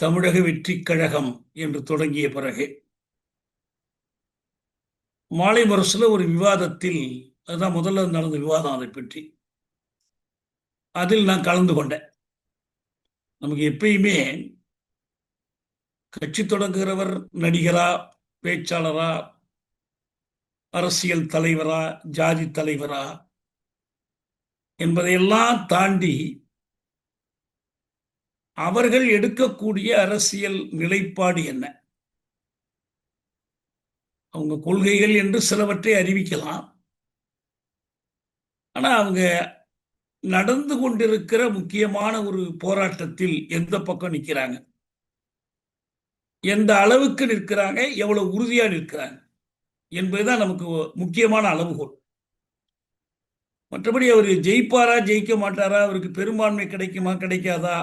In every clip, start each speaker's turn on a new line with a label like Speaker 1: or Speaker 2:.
Speaker 1: தமிழக வெற்றிக் கழகம் என்று தொடங்கிய பிறகு மாலை முரசுல ஒரு விவாதத்தில், அதுதான் முதல்ல நடந்த விவாதம், அதை பற்றி அதில் நான் கலந்து கொண்டேன். நமக்கு எப்பயுமே கட்சி தொடங்குகிறவர் நடிகரா, பேச்சாளரா, அரசியல் தலைவரா, ஜாதி தலைவரா என்பதையெல்லாம் தாண்டி அவர்கள் எடுக்கக்கூடிய அரசியல் நிலைப்பாடு என்ன, அவங்க கொள்கைகள் என்று சிலவற்றை அறிவிக்கலாம். ஆனா அவங்க நடந்து கொண்டிருக்கிற முக்கியமான ஒரு போராட்டத்தில் எந்த பக்கம் நிற்கிறாங்க, எந்த அளவுக்கு நிற்கிறாங்க, எவ்வளவு உறுதியா நிற்கிறாங்க என்பதுதான் நமக்கு முக்கியமான அளவுகோல். மற்றபடி அவர் ஜெயிப்பாரா ஜெயிக்க மாட்டாரா, அவருக்கு பெரும்பான்மை கிடைக்குமா கிடைக்காதா,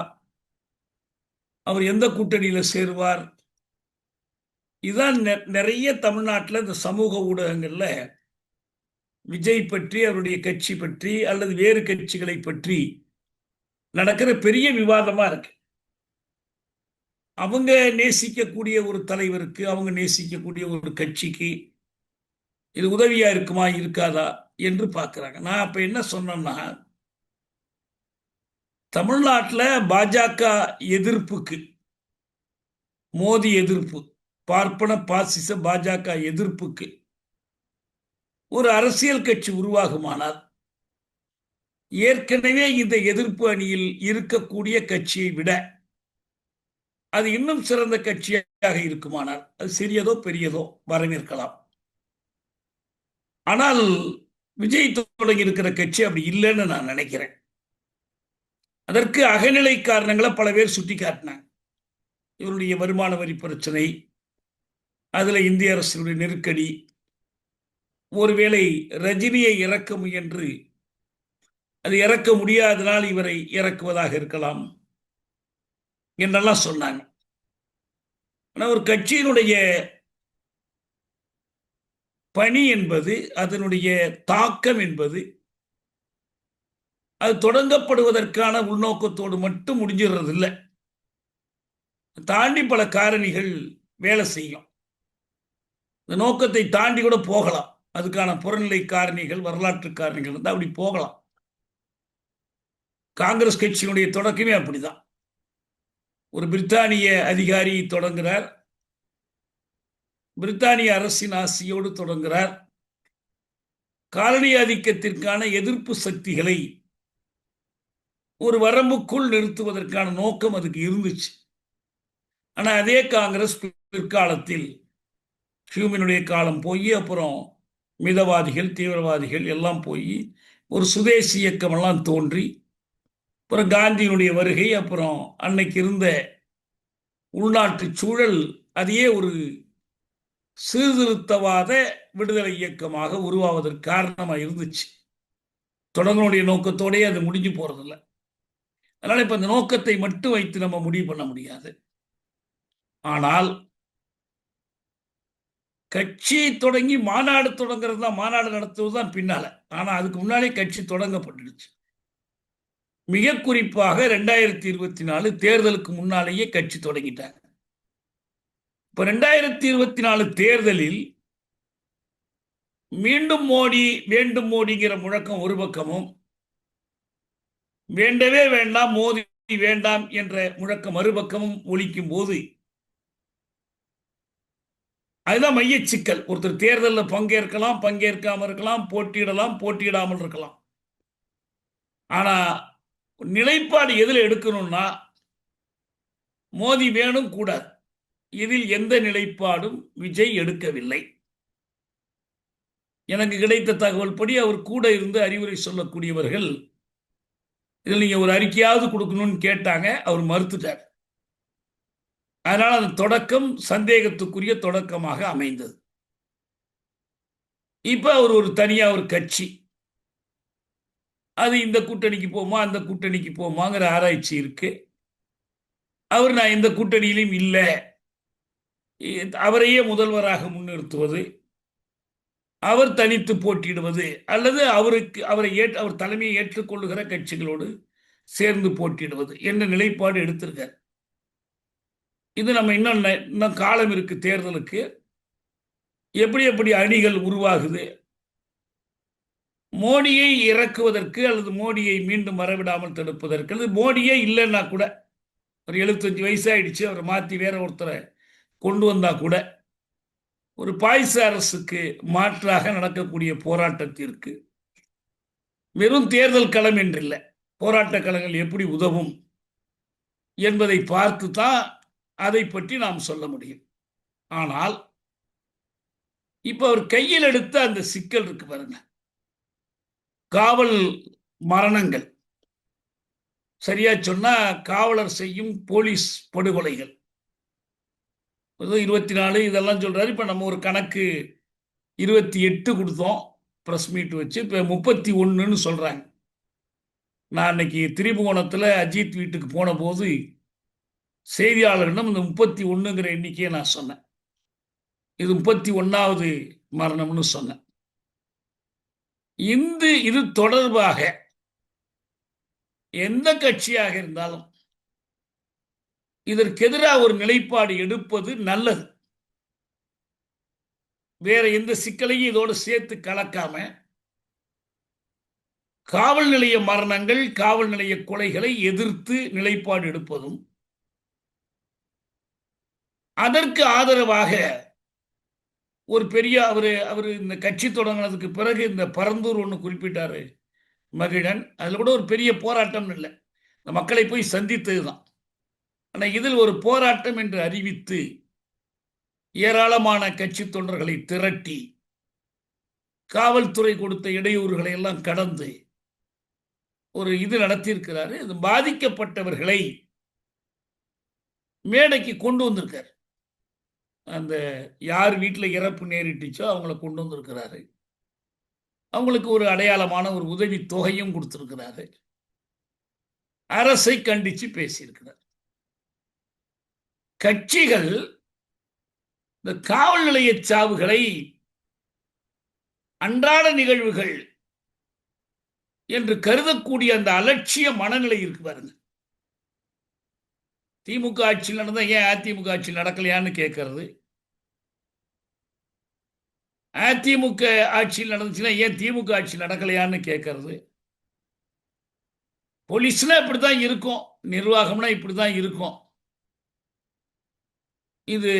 Speaker 1: அவர் எந்த கூட்டணியில சேருவார், இதுதான் நிறைய தமிழ்நாட்டில் இந்த சமூக ஊடகங்கள்ல விஜய் பற்றி, அவருடைய கட்சி பற்றி அல்லது வேறு கட்சிகளை பற்றி நடக்கிற பெரிய விவாதமா இருக்கு. அவங்க நேசிக்கக்கூடிய ஒரு தலைவருக்கு, அவங்க நேசிக்கக்கூடிய ஒரு கட்சிக்கு இது உதவியா இருக்குமா இருக்காதா என்று பார்க்கிறாங்க. நான் அப்ப என்ன சொன்னேன்னா, தமிழ்நாட்டில் பாஜக எதிர்ப்புக்கு, மோடி எதிர்ப்பு, பார்ப்பன பாசிச பாஜக எதிர்ப்புக்கு ஒரு அரசியல் கட்சி உருவாகுமானால், ஏற்கனவே இந்த எதிர்ப்பு அணியில் இருக்கக்கூடிய கட்சியை விட அது இன்னும் சிறந்த கட்சியாக இருக்குமானால், அது சிறியதோ பெரியதோ வரவேற்கலாம். ஆனால் விஜய் தொடங்கி இருக்கிற கட்சி அப்படி இல்லைன்னு நான் நினைக்கிறேன். அதற்கு அகநிலை காரணங்களை பல பேர் சுட்டி காட்டினாங்க. இவருடைய வருமான வரி பிரச்சனை, அதுல இந்திய அரசுடைய நெருக்கடி, ஒருவேளை ரஜினியை இறக்க முயன்று அது இறக்க முடியாதனால் இவரை இறக்குவதாக இருக்கலாம் என்றெல்லாம் சொன்னாங்க. ஆனால் ஒரு கட்சியினுடைய பணி என்பது, அதனுடைய தாக்கம் என்பது, அது தொடங்கப்படுவதற்கான உள்நோக்கத்தோடு மட்டும் முடிஞ்சிடுறது இல்லை. தாண்டி பல காரணிகள் வேலை செய்யும். இந்த நோக்கத்தை தாண்டி கூட போகலாம். அதுக்கான புறநிலை காரணிகள், வரலாற்று காரணிகள் வந்து அப்படி போகலாம். காங்கிரஸ் கட்சியினுடைய தொடக்கமே அப்படிதான். ஒரு பிரித்தானிய அதிகாரி தொடங்குகிறார், பிரித்தானிய அரசின் ஆசையோடு தொடங்குகிறார். காலனி ஆதிக்கத்திற்கான எதிர்ப்பு சக்திகளை ஒரு வரம்புக்குள் நிறுத்துவதற்கான நோக்கம் அதுக்கு இருந்துச்சு. ஆனா அதே காங்கிரஸ் பிற்காலத்தில் ஹியூமனுடைய காலம் போய், அப்புறம் மிதவாதிகள், தீவிரவாதிகள் எல்லாம் போய், ஒரு சுதேசி இயக்கம் எல்லாம் தோன்றி, அப்புறம் காந்தியினுடைய வருகை, அப்புறம் அன்னைக்கு இருந்த உள்நாட்டு சூழல் அதையே ஒரு சீர்திருத்தவாத விடுதலை இயக்கமாக உருவாவதற்கு காரணமாக இருந்துச்சு. தொடர்புடைய நோக்கத்தோடே அது முடிஞ்சு போறதில்லை. அதனால இப்ப இந்த நோக்கத்தை மட்டும் வைத்து நம்ம முடிவு பண்ண முடியாது. ஆனால் கட்சி தொடங்கி மாநாடு தொடங்குறது தான், மாநாடு நடத்துவது தான் பின்னால. ஆனா அதுக்கு முன்னாலே கட்சி தொடங்கப்பட்டுடுச்சு. மிக குறிப்பாக 2024 தேர்தலுக்கு முன்னாலேயே கட்சி தொடங்கிட்டாங்க. இப்ப 2024 தேர்தலில் மீண்டும் மோடி, வேண்டும் மோடிங்கிற முழக்கம் ஒரு பக்கமும், வேண்டவே வேண்டாம் மோடி வேண்டாம் என்ற முழக்கம் மறுபக்கமும் ஒலிக்கும் போது, அதுதான் மைய சிக்கல். ஒருத்தர் தேர்தலில் பங்கேற்கலாம், பங்கேற்காம இருக்கலாம், போட்டியிடலாம், போட்டியிடாமல் இருக்கலாம். ஆனா நிலைப்பாடு எதில் எடுக்கணும்னா, மோடி வேணும் கூடாது, இதில் எந்த நிலைப்பாடும் விஜய் எடுக்கவில்லை. எனக்கு கிடைத்த தகவல் படி அவர் கூட இருந்து அறிவுரை சொல்லக்கூடியவர்கள் இதில் நீங்க ஒரு அறிக்கையாவது கொடுக்கணும்னு கேட்டாங்க, அவர் மறுத்துட்டார். அதனால அந்த தொடக்கம் சந்தேகத்துக்குரிய தொடக்கமாக அமைந்தது. இப்ப அவர் ஒரு தனியா ஒரு கட்சி, அது இந்த கூட்டணிக்கு போமா அந்த கூட்டணிக்கு போமாங்கிற ஆராய்ச்சி இருக்கு. அவர் நான் எந்த கூட்டணியிலும் இல்லை, அவரையே முதல்வராக முன்னிறுத்துவது, அவர் தனித்து போட்டியிடுவது, அல்லது அவர் தலைமையை ஏற்றுக்கொள்ளுகிற கட்சிகளோடு சேர்ந்து போட்டியிடுவது என்ற நிலைப்பாடு எடுத்திருக்கார். இது நம்ம இன்னும் காலம் இருக்கு தேர்தலுக்கு. எப்படி எப்படி அணிகள் உருவாகுது, மோடியை இறக்குவதற்கு அல்லது மோடியை மீண்டும் வரவிடாமல் தடுப்பதற்கு, அல்லது மோடியே இல்லைன்னா கூட ஒரு 75 வயசாயிடுச்சு, அவரை மாற்றி வேற ஒருத்தரை கொண்டு வந்தா கூட ஒரு பாய்ச அரசுக்கு மாற்றாக நடக்கக்கூடிய போராட்டத்திற்கு வெறும் தேர்தல் களம் என்றில்லை, போராட்ட களங்கள் எப்படி உதவும் என்பதை பார்த்து தான் அதை பற்றி நாம் சொல்ல முடியும். ஆனால் இப்ப அவர் கையில் எடுத்த அந்த சிக்கல் இருக்கு பாருங்க, காவல் மரணங்கள், சரியா சொன்னா காவலர் செய்யும் போலீஸ் படுகொலைகள் 24 இதெல்லாம் சொல்றாரு. இப்ப நம்ம ஒரு கணக்கு 28 கொடுத்தோம் பிரஸ் மீட் வச்சு, இப்ப 31ன்னு சொல்றாங்க. நான் அன்னைக்கு திரிபுவனத்தில் அஜித் வீட்டுக்கு போன போது செய்தியாளர்களிடம் இந்த 31ங்கிற எண்ணிக்கையை நான் சொன்னேன். இது 31வது மரணம்னு சொன்னேன். இது தொடர்பாக எந்த கட்சியாக இருந்தாலும் இதற்கு எதிராக ஒரு நிலைப்பாடு எடுப்பது நல்லது. வேற எந்த சிக்கலையும் இதோடு சேர்த்து கலக்காம காவல் நிலைய மரணங்கள், காவல் நிலைய கொலைகளை எதிர்த்து நிலைப்பாடு எடுப்பதும், அதற்கு ஆதரவாக ஒரு பெரிய அவர் இந்த கட்சி தொடங்கினதுக்கு பிறகு இந்த பரந்தூர் ஒன்று குறிப்பிட்டாரு மகிழன், அதில் கூட ஒரு பெரிய போராட்டம் இல்லை, இந்த மக்களை போய் சந்தித்தது தான். ஆனால் இதில் ஒரு போராட்டம் என்று அறிவித்து ஏராளமான கட்சி தொண்டர்களை திரட்டி காவல்துறை கொடுத்த இடையூறுகளை எல்லாம் கடந்து ஒரு இது நடத்தியிருக்கிறாரு. இது பாதிக்கப்பட்டவர்களை மேடைக்கு கொண்டு வந்திருக்காரு. அந்த யார் வீட்டில் இறப்பு நேரிட்டுச்சோ அவங்கள கொண்டு வந்திருக்கிறாரு. அவங்களுக்கு ஒரு அடையாளமான ஒரு உதவி தொகையும் கொடுத்திருக்கிறாரு. அரசை கண்டிச்சு பேசியிருக்கிறார். கட்சிகள் இந்த காவல் நிலைய சாவுகளை அன்றாட நிகழ்வுகள் என்று கருதக்கூடிய அந்த அலட்சிய மனநிலை இருக்கு பாருங்க. திமுக ஆட்சியில் நடந்தா ஏன் அதிமுக ஆட்சியில் நடக்கலையான்னு கேட்கறது, அதிமுக ஆட்சியில் நடந்துச்சுன்னா ஏன் திமுக ஆட்சியில் நடக்கலையான்னு கேட்கறது. போலீஸ்னா இப்படிதான் இருக்கும், நிர்வாகம்னா இப்படிதான் இருக்கும். இது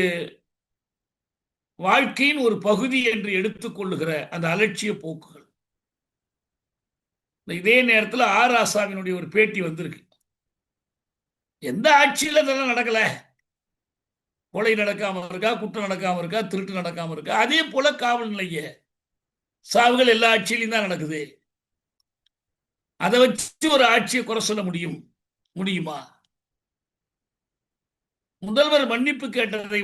Speaker 1: வாழ்க்கையின் ஒரு பகுதி என்று எடுத்துக்கொள்ளுகிற அந்த அலட்சிய போக்குகள். இதே நேரத்தில் ஆர் ஆசாவினுடைய ஒரு பேட்டி வந்திருக்கு. எந்த ஆட்சியில் இதெல்லாம் நடக்கல, கொலை நடக்காம இருக்கா, குற்றம் நடக்காம இருக்கா, திருட்டு நடக்காம இருக்கா, அதே போல காவல் நிலைய சாவுகள் எல்லா ஆட்சியிலையும் தான் நடக்குது. அதை வச்சு ஒரு ஆட்சியை குறை சொல்ல முடியுமா? முதல்வர் மன்னிப்பு கேட்டதை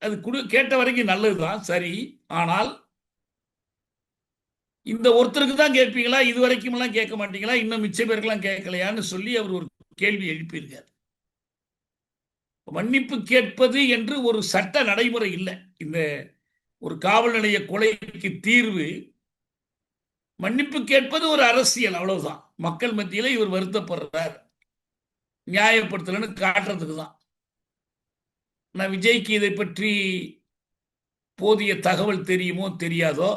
Speaker 1: அது கேட்ட வரைக்கும் நல்லதுதான், சரி. ஆனால் இந்த ஒருத்தருக்கு தான் கேட்பீங்களா, இது வரைக்கும் எல்லாம் கேட்க மாட்டீங்களா, இன்னும் மிச்ச பேருக்கெல்லாம் கேட்கலையான்னு சொல்லி அவர் ஒரு கேள்வி எழுப்பியிருக்கார். மன்னிப்பு கேட்பது என்று ஒரு சட்ட நடைமுறை இல்லை. இந்த ஒரு காவல் நிலைய கொலைக்கு தீர்வு மன்னிப்பு கேட்பது ஒரு அரசியல், அவ்வளவுதான். மக்கள் மத்தியில் இவர் வருத்தப்படுறார், நியாயப்படுத்தலன்னு காட்டுறதுக்கு தான். நான் விஜய்க்கு இதை பற்றி போதிய தகவல் தெரியுமோ தெரியாதோ,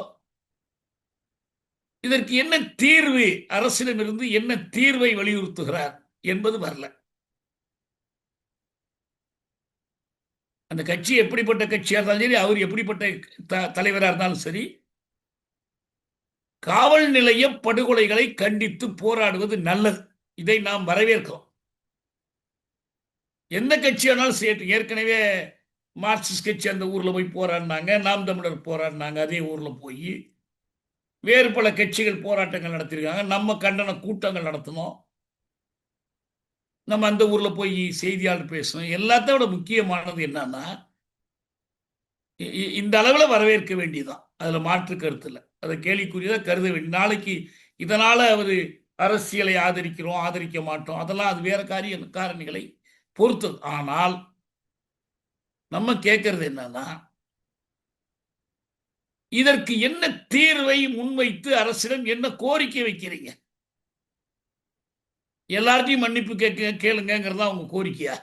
Speaker 1: இதற்கு என்ன தீர்வு, அரசிடமிருந்து என்ன தீர்வை வலியுறுத்துகிறார் என்பது வரல. அந்த கட்சி எப்படிப்பட்ட கட்சியாக இருந்தாலும் சரி, அவர் எப்படிப்பட்ட தலைவராக இருந்தாலும் சரி, காவல் நிலைய படுகொலைகளை கண்டித்து போராடுவது நல்லது. இதை நாம் வரவேற்கிறோம். எந்த கட்சியானாலும் சரி, ஏற்கனவே மார்க்சிஸ்ட் கட்சி அந்த ஊர்ல போய் போராடினாங்க, நாம் தமிழர் போராடினாங்க, அதே ஊர்ல போய் வேறு பல கட்சிகள் போராட்டங்கள் நடத்திருக்காங்க. நம்ம கண்டன கூட்டங்கள் நடத்தணும், நம்ம அந்த ஊர்ல போய் செய்தியாளர் பேசணும். எல்லாத்த விட முக்கியமானது என்னன்னா, இந்த அளவில் வரவேற்க வேண்டியதான், அதுல மாற்று கருத்து இல்லை. அதை கேள்விக்குரியதான் கருத வேண்டிய. நாளைக்கு இதனால அவர் அரசியலை ஆதரிக்கிறோம் ஆதரிக்க மாட்டோம், அதெல்லாம் அது வேற காரணிகளை பொறுத்தது. ஆனால் நம்ம கேட்கறது என்னன்னா, இதற்கு என்ன தீர்வை முன்வைத்து அரசிடம் என்ன கோரிக்கை வைக்கிறீங்க? எல்லார்ட்டையும் மன்னிப்பு கேளுங்கிறதா உங்க கோரிக்கையா?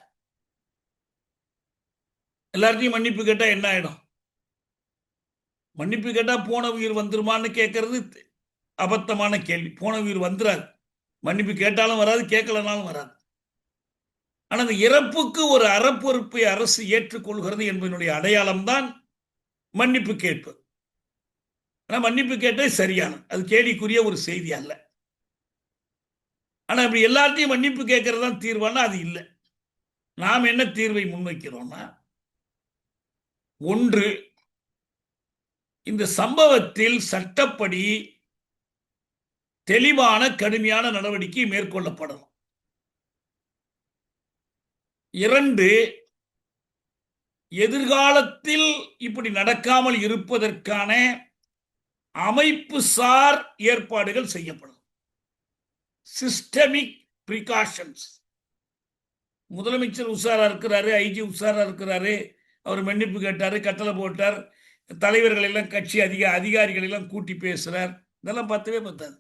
Speaker 1: எல்லார்ட்டையும் மன்னிப்பு கேட்டா என்ன ஆயிடும்? மன்னிப்பு கேட்டா போன உயிர் வந்துருமான்னு கேட்கறது அபத்தமான கேள்வி. போன உயிர் வந்துராது. மன்னிப்பு கேட்டாலும் வராது, கேட்கலனாலும் வராது. ஆனா அந்த இறப்புக்கு ஒரு அறப்பொறுப்பை அரசு ஏற்றுக்கொள்கிறது என்பதனுடைய அடையாளம் தான் மன்னிப்பு கேட்பது. ஆனா மன்னிப்பு கேட்டது சரியானது, அது கேலிக்குரிய ஒரு செய்தி அல்ல. ஆனா இப்படி எல்லாத்தையும் மன்னிப்பு கேட்கறது தான் தீர்வானா அது இல்லை. நாம் என்ன தீர்வை முன்வைக்கிறோம்னா, ஒன்று, இந்த சம்பவத்தில் சட்டப்படி தெளிவான கடுமையான நடவடிக்கை மேற்கொள்ளப்படணும். 2, எதிர்காலத்தில் இப்படி நடக்காமல் இருப்பதற்கான அமைப்பு சார் ஏற்பாடுகள் செய்யப்படும். Systemic precautions. முதலமைச்சர் உஷாரா இருக்கிறாரு, ஐஜி உஷாரா இருக்கிறாரு, அவர் மன்னிப்பு கேட்டாரு, கட்டளை போட்டார், தலைவர்கள் எல்லாம் கட்சி அதிகாரிகள் எல்லாம் கூட்டி பேசுறார், இதெல்லாம் பத்தவே பத்தாது.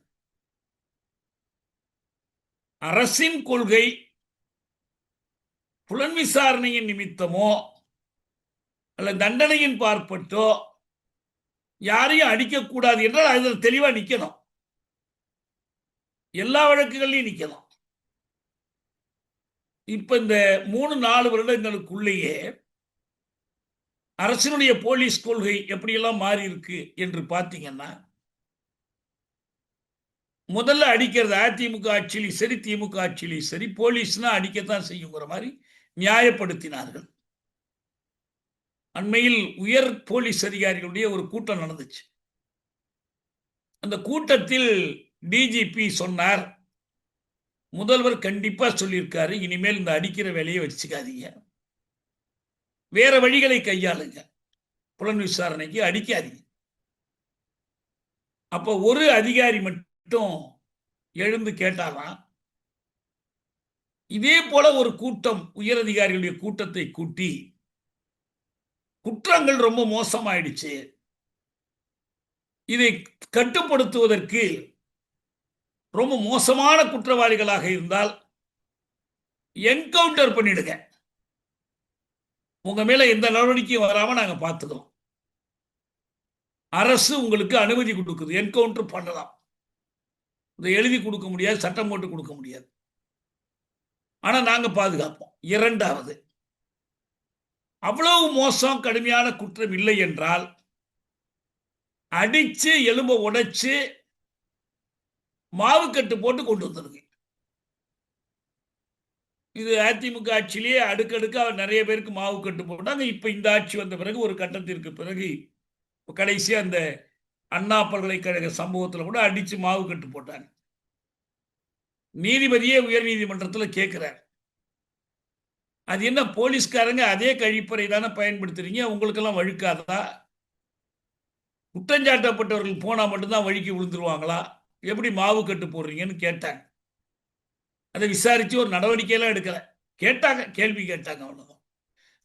Speaker 1: அரசின் கொள்கை புலன் விசாரணையின் நிமித்தமோ அல்ல தண்டனையின் பார்ப்பட்டோ யாரையும் அடிக்கக்கூடாது என்றால் அதில் தெளிவா நிக்கணும். எல்லா வழக்குகள்லையும் நிக்கணும். இப்ப இந்த 3-4 வருடங்களுக்குள்ளேயே அரசினுடைய போலீஸ் கொள்கை எப்படியெல்லாம் மாறி இருக்கு என்று பார்த்தீங்கன்னா, முதல்ல அடிக்கிறது அதிமுக ஆட்சியிலும் சரி திமுக ஆட்சியிலும் சரி போலீஸ்னா அடிக்கத்தான் செய்யுங்கிற மாதிரி நியாயப்படுத்தினார்கள். அண்மையில் உயர் போலீஸ் அதிகாரிகளுடைய ஒரு கூட்டம் நடந்துச்சு. அந்த கூட்டத்தில் டிஜிபி சொன்னார், முதல்வர் கண்டிப்பா சொல்லியிருக்காரு, இனிமேல் இந்த அடிக்கிற வேலையை வச்சுக்காதீங்க, வேற வழிகளை கையாளுங்க, புலன் விசாரணைக்கு அடிக்காதீங்க. அப்ப ஒரு அதிகாரி மட்டும் எழுந்து கேட்டாராம், இதே போல ஒரு கூட்டம் உயர் அதிகாரிகளுடைய கூட்டத்தை கூட்டி குற்றங்கள் ரொம்ப மோசமாயிடுச்சு, இதை கட்டுப்படுத்துவதற்கு ரொம்ப மோசமான குற்றவாளிகளாக இருந்தால் என்கவுண்டர் பண்ணிடுங்க, உங்க மேல எந்த நடவடிக்கையும் வராம நாங்க பார்த்துக்கிறோம், அரசு உங்களுக்கு அனுமதி கொடுக்குது, என்கவுண்டர் பண்ணலாம், இதை எழுதி கொடுக்க முடியாது, சட்டம் போட்டு கொடுக்க முடியாது, ஆனா நாங்க பாதுகாப்போம். 2வது, அவ்வளவு மோசம் கடுமையான குற்றம் இல்லை என்றால் அடிச்சு எலும்ப உடைச்சு மாவுக்கட்டு போட்டு கொண்டு வந்துருங்க. இது அதிமுக ஆட்சியிலேயே அடுக்கடுக்கா நிறைய பேருக்கு மாவு கட்டு போட்டாங்க. இப்ப இந்த ஆட்சி வந்த பிறகு ஒரு கட்டத்திற்கு பிறகு கடைசியா அந்த அண்ணா பல்கலைக்கழக சம்பவத்தில் கூட அடிச்சு மாவு கட்டு போட்டாங்க. நீதிபதியே உயர் நீதிமன்றத்தில் கேட்கிறார், அது என்ன போலீஸ்காரங்க அதே கழிப்பறை தானே பயன்படுத்துறீங்க, உங்களுக்கெல்லாம் வழுக்காதா, குற்றஞ்சாட்டப்பட்டவர்கள் போனா மட்டும்தான் வழுக்கி விழுந்துருவாங்களா, எப்படி மாவு கட்டு போடுறீங்கன்னு கேட்டாங்க. அதை விசாரிச்சு ஒரு நடவடிக்கையெல்லாம் எடுக்கல, கேட்டாங்க, கேள்வி கேட்டாங்க, அவ்வளவுதான்.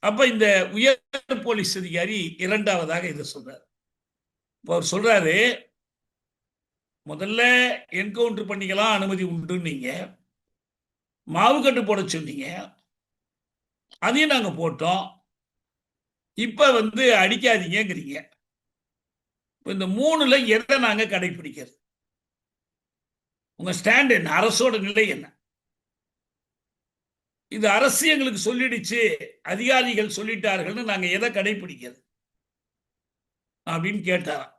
Speaker 1: அப்ப இந்த உயர் போலீஸ் அதிகாரி 2வதாக இதை சொல்றாரு. அவர் சொல்றாரு, முதல்ல என்கவுண்டர் பண்ணிக்கலாம், அனுமதி உண்டு, நீங்க மாவு கட்டு போட சொன்னீங்க, அதையும் நாங்க போட்டோம், இப்ப அடிக்காதீங்கிறீங்க. இந்த 3ல எதை நாங்க கடைபிடிக்கிறது, உங்க ஸ்டாண்ட் என்ன, அரசோட நிலை என்ன, இது அரசு எங்களுக்கு சொல்லிடுச்சு, அதிகாரிகள் சொல்லிட்டார்கள், நாங்க எதை கடைபிடிக்கிறது அப்படின்னு கேட்டாராம்.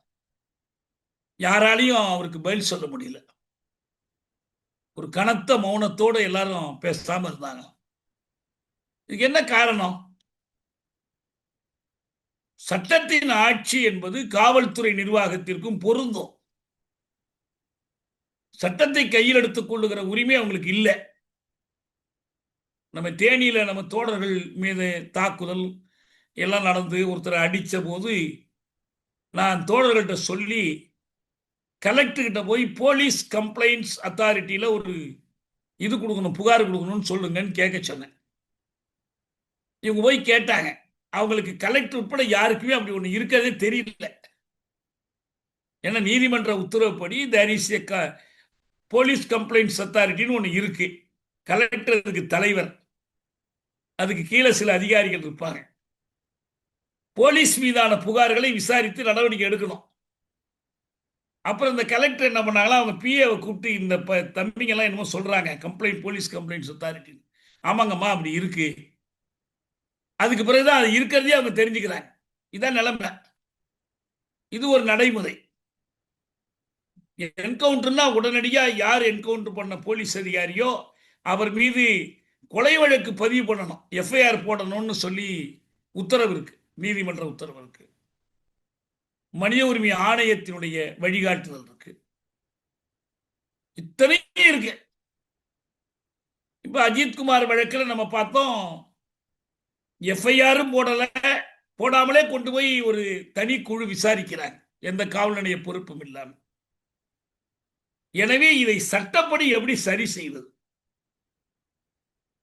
Speaker 1: யாராலையும் அவருக்கு பதில் சொல்ல முடியல. ஒரு கனத்த மௌனத்தோடு எல்லாரும் பேசாம இருந்தாங்க. இதுக்கு என்ன காரணம்? சட்டத்தின் ஆட்சி என்பது காவல்துறை நிர்வாகத்திற்கும் பொருந்தும். சட்டத்தை கையில் எடுத்துக் கொள்ளுகிற உரிமை அவங்களுக்கு இல்லை. நம்ம தேனியில நம்ம தோழர்கள் மீது தாக்குதல் எல்லாம் நடந்து ஒருத்தரை அடிச்ச போது நான் தோழர்கள்ட்ட சொல்லி கலெக்டர் கிட்ட போய் போலீஸ் கம்ப்ளைண்ட்ஸ் அத்தாரிட்டியில ஒரு இது கொடுக்கணும், புகார் கொடுக்கணும்னு சொல்லுங்கன்னு கேட்க சொன்னேன். இவங்க போய் கேட்டாங்க. அவங்களுக்கு கலெக்டர் உட்பட யாருக்குமே அப்படி ஒண்ணு இருக்கிறதே தெரியல. ஏன்னா நீதிமன்ற உத்தரவுப்படி there is a police complaints அத்தாரிட்டின்னு ஒண்ணு இருக்கு. கலெக்டர் அதுக்கு தலைவர், அதுக்கு கீழே சில அதிகாரிகள் இருப்பாங்க. போலீஸ் மீதான புகார்களை விசாரித்து நடவடிக்கை எடுக்கணும். அப்புறம் இந்த கலெக்டர் என்ன பண்ணாங்களா, அவங்க பிஏவை கூப்பிட்டு இந்த தம்பிங்க எல்லாம் என்னமோ சொல்றாங்க, கம்ப்ளைண்ட் போலீஸ் கம்ப்ளைண்ட்ஸ் அத்தாரிட்டி. ஆமாங்கம்மா அப்படி இருக்கு. அதுக்கு பிறகுதான் அது இருக்கிறதே அவங்க தெரிஞ்சுக்கிறாங்க. இதான் நிலைமை. இது ஒரு நடைமுறை. என்கவுண்டர்னா உடனடியா யார் என்கவுண்டர் பண்ண போலீஸ் அதிகாரியோ அவர் மீது கொலை வழக்கு பதிவு பண்ணணும், எஃப்ஐஆர் போடணும்னு சொல்லி உத்தரவு இருக்கு, நீதிமன்ற உத்தரவு இருக்கு, மனித உரிமை ஆணையத்தினுடைய வழிகாட்டுதல் இருக்கு, இத்தனையும் இருக்கு. இப்ப அஜித்குமார் வழக்கில் நம்ம பார்த்தோம், எஃப்ஐஆரும் போடல, போடாமலே கொண்டு போய் ஒரு தனி குழு விசாரிக்கிறாங்க, எந்த காவல் நிலைய பொறுப்பும் இல்லாம. எனவே இதை சட்டப்படி எப்படி சரி செய்வது?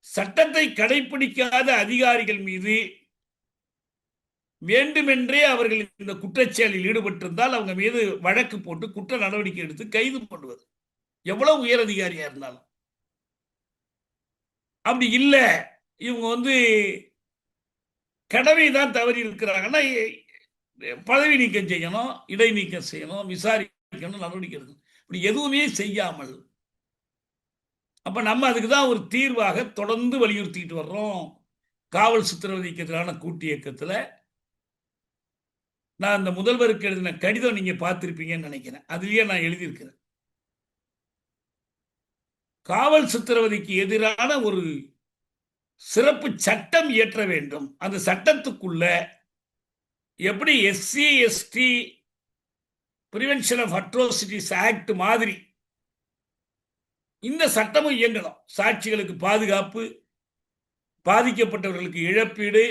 Speaker 1: சட்டத்தை கடைபிடிக்காத அதிகாரிகள் மீது வேண்டுமென்றே அவர்கள் இந்த குற்றச்செயலில் ஈடுபட்டிருந்தால் அவங்க மீது வழக்கு போட்டு குற்ற நடவடிக்கை எடுத்து கைது பண்ணுவது, எவ்வளவு உயர் அதிகாரியா இருந்தாலும். அப்படி இல்லை, இவங்க கடமை தான் தவறி இருக்கிறாங்கன்னா பதவி நீக்கம் செய்யணும், இடைநீக்கம் செய்யணும், விசாரிக்கணும், நடவடிக்கை எடுக்கணும். இப்படி எதுவுமே செய்யாமல் அப்ப நம்ம அதுக்கு தான் ஒரு தீர்வாக தொடர்ந்து வலியுறுத்திட்டு வர்றோம். காவல் சித்திரவதைக்கு எதிரான கூட்டு இயக்கத்தில் நான் அந்த முதல்வருக்கு எழுதின கடிதம் நீங்க பார்த்திருப்பீங்கன்னு நினைக்கிறேன். அதுலயே நான் எழுதியிருக்கிறேன், காவல் சித்திரவதைக்கு எதிரான ஒரு சிறப்பு சட்டம் இயற்ற வேண்டும். அந்த சட்டத்துக்குள்ள எப்படி SC ST prevention of atrocities act மாதிரி இந்த சட்டமும் இயங்கணும். சாட்சிகளுக்கு பாதுகாப்பு, பாதிக்கப்பட்டவர்களுக்கு இழப்பீடு,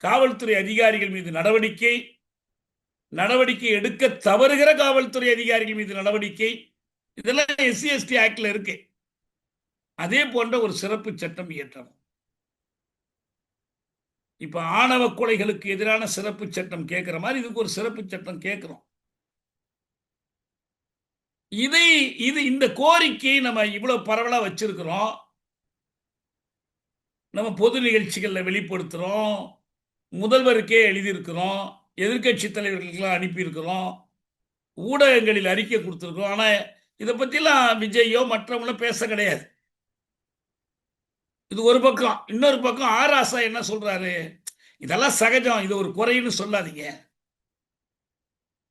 Speaker 1: காவல்துறை அதிகாரிகள் மீது நடவடிக்கை, நடவடிக்கை எடுக்க தவறுகிற காவல்துறை அதிகாரிகள் மீது நடவடிக்கை, இதெல்லாம் எஸ்சி எஸ்டி ஆக்ட்ல இருக்கு. அதே போன்ற ஒரு சிறப்பு சட்டம் இயற்றணும். இப்ப ஆணவ கொலைகளுக்கு எதிரான சிறப்பு சட்டம் கேட்கிற மாதிரி இதுக்கு ஒரு சிறப்பு சட்டம் கேட்கிறோம். இந்த கோரிக்கையை நம்ம இவ்வளவு பரவலா வச்சிருக்கிறோம். நம்ம பொது நிகழ்ச்சிகளில் வெளிப்படுத்துறோம், முதல்வருக்கே எழுதியிருக்கிறோம், எதிர்கட்சி தலைவர்களுக்கெல்லாம் அனுப்பியிருக்கிறோம், ஊடகங்களில் அறிக்கை கொடுத்துருக்கோம். ஆனா இதை பத்திலாம் விஜயோ மற்றவங்களும் பேச கிடையாது. இது ஒரு பக்கம். இன்னொரு பக்கம் ஆராசா என்ன சொல்றாரு, இதெல்லாம் சகஜம், இது ஒரு குறைன்னு சொல்லாதீங்க.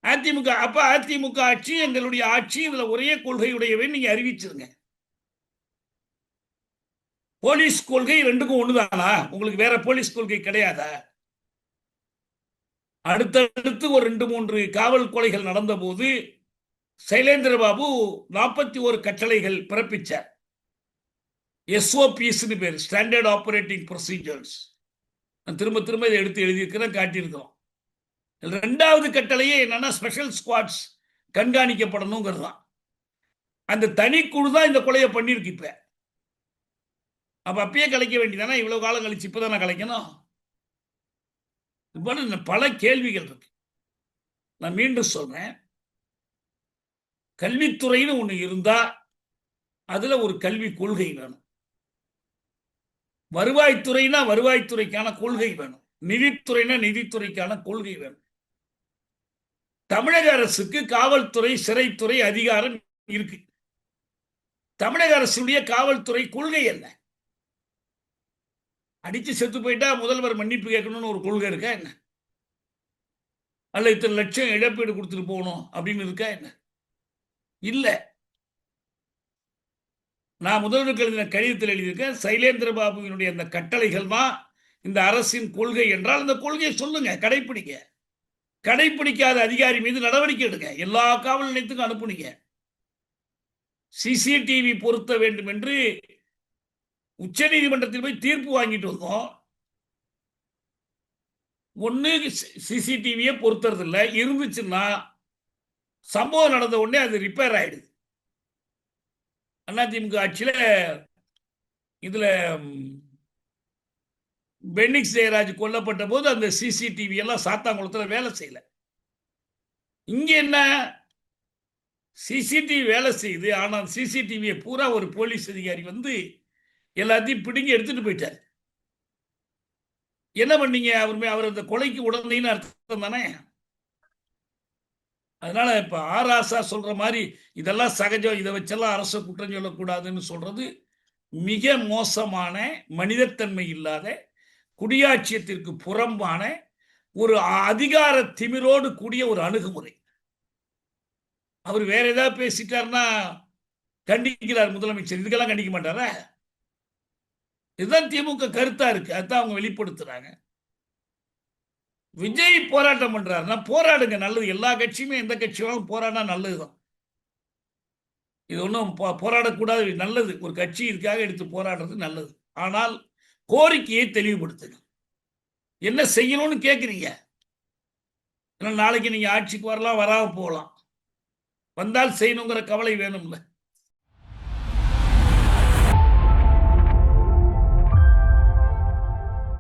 Speaker 1: அதிமுக அப்ப அதிமுக ஆட்சி எங்களுடைய ஆட்சி, இதுல ஒரே கொள்கையுடையவை நீங்க அறிவிச்சிருங்க. போலீஸ் கொள்கை ரெண்டுக்கும் ஒண்ணுதானா? உங்களுக்கு வேற போலீஸ் கொள்கை கிடையாதா? அடுத்தடுத்து ஒரு 2-3 காவல் கொலைகள் நடந்த போது சைலேந்திர பாபு 41 கட்டளைகள் பிறப்பிச்சார். SOPs பேர், ஸ்டாண்டர்ட் ஆபரேட்டிங் ப்ரொசீஜர்ஸ். திரும்ப திரும்ப இதை எடுத்து எழுதியிருக்கிறேன், காட்டியிருக்கிறோம். 2வது கட்டளையே என்னன்னா ஸ்பெஷல் ஸ்குவாட்ஸ் கண்காணிக்கப்படணுங்கிறது தான். அந்த தனிக்குழு தான் இந்த கொலையை பண்ணிருக்கு. இப்ப அப்பயே கலைக்க வேண்டியதானே? இவ்வளவு காலம் கழிச்சு இப்பதானே கலைக்கணும்? பல கேள்விகள் இருக்கு. நான் மீண்டும் சொல்றேன், கல்வித்துறைன்னு ஒண்ணு இருந்தா அதுல ஒரு கல்வி கொள்கை வேணும். வருவாய்த்துறைனா வருவாய்த்துறைக்கான கொள்கை வேணும். நிதித்துறைனா நிதித்துறைக்கான கொள்கை வேணும். தமிழக அரசுக்கு காவல்துறை, சிறைத்துறை அதிகாரம் இருக்கு. தமிழக அரசுடைய காவல்துறை கொள்கை என்ன? அடிச்சு செத்து போயிட்டா முதல்வர் மன்னிப்பு கேட்கணும்னு ஒரு கொள்கை இருக்கா என்ன? அல்ல இத்தனை லட்சம் இழப்பீடு கொடுத்துட்டு போகணும் அப்படின்னு இருக்கா என்ன? இல்ல. நான் முதல்வருக்கு எழுதின கடிதத்தில் எழுதியிருக்கேன், சைலேந்திர பாபுவினுடைய அந்த கட்டளைகள் தான் இந்த அரசின் கொள்கை என்றால் அந்த கொள்கையை சொல்லுங்க, கடைபிடிக்க. கடைபிடிக்காத அதிகாரி மீது நடவடிக்கை எடுங்க, எல்லா காவல் நிலையத்துக்கும் அனுப்புனீங்க. சிசிடிவி பொருத்த வேண்டும் என்று உச்ச நீதிமன்றத்தில் போய் தீர்ப்பு வாங்கிட்டு வந்தோம். ஒண்ணு சிசிடிவியே பொருத்துறது இல்லை, இருந்துச்சுன்னா சம்பவம் நடந்த உடனே அது ரிப்பேர் ஆயிடுது. அதிமுக ஆட்சியில இதுல பென்னிக்ஸ் ஜெயராஜ் கொல்லப்பட்ட போது அந்த சிசிடிவி எல்லாம் சாத்தாங்குளத்துல வேலை செய்யல. இங்க என்ன, சிசிடிவி வேலை செய்யுது, ஆனால் சிசிடிவியை பூரா ஒரு போலீஸ் அதிகாரி எல்லாத்தையும் பிடுங்கி எடுத்துட்டு போயிட்டார். என்ன பண்ணீங்க? அவர் அந்த கொலைக்கு உடந்தைன்னு அர்த்தம் தானே. அதனால இப்ப ஆராசா சொல்ற மாதிரி இதெல்லாம் சகஜம், இதை வச்செல்லாம் அரசு குற்றம் சொல்லக்கூடாதுன்னு சொல்றது மிக மோசமான, மனிதத்தன்மை இல்லாத, குடியாட்சியத்திற்கு புறம்பான ஒரு அதிகார திமிரோடு கூடிய ஒரு அணுகுமுறை. அவர் வேற ஏதாவது பேசிட்டாருன்னா கண்டிக்கிறார் முதலமைச்சர், இதுக்கெல்லாம் கண்டிக்க மாட்டாரா? இதுதான் திமுக கருத்தா இருக்கு, அதுதான் அவங்க வெளிப்படுத்துறாங்க. விஜய் போராட்டம் பண்றாருன்னா போராடுங்க, நல்லது. எல்லா கட்சியுமே எந்த கட்சியும் போராடினா நல்லதுதான். இது ஒன்றும் போராடக்கூடாது, நல்லது. ஒரு கட்சி இதுக்காக எடுத்து போராடுறது நல்லது. ஆனால் கோரிக்கையை தெளிவுபடுத்துங்க. என்ன செய்யணும்னு கேட்குறீங்க? ஏன்னா நாளைக்கு நீங்க ஆட்சிக்கு வரலாம், வராம போகலாம். வந்தால் செய்யணுங்கிற கவலை வேணும்ல.